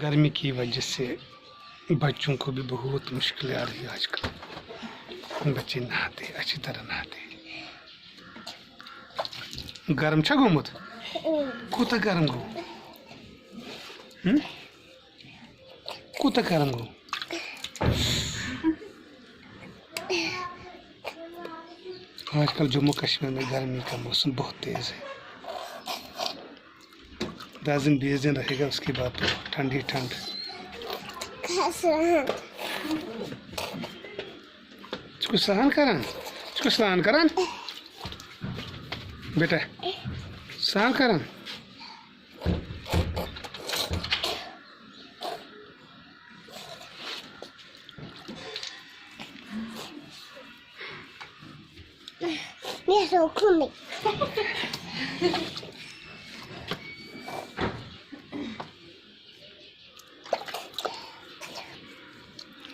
गर्मी की वजह से बच्चों को भी बहुत मुश्किल आ रही है आजकल। बच्चे नहाते अच्छी तरह नहाते। गर्म छा गोमुत कूता गर्म गो कूता गर्म गो। आजकल जम्मू कश्मीर में गर्मी का मौसम बहुत तेज है। 10 दिन 20 दिन रहेगा, उसके बाद तो ठंड ही ठंड। इसको स्नान करन बेटा, स्नान करन। मैं रोकूं नहीं।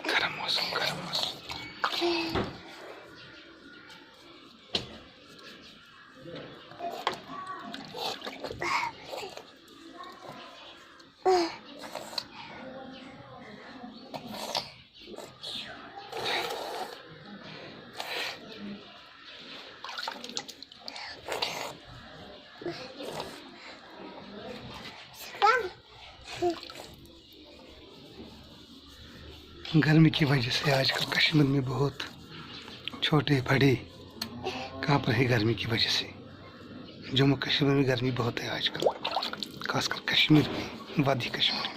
गर्म मौसम गर्मी की वजह से आजकल कश्मीर में बहुत छोटे बड़े कांप रहे गर्मी की वजह से। जम्मू कश्मीर में गर्मी बहुत है आजकल, खासकर कश्मीर में, वादी कश्मीर में।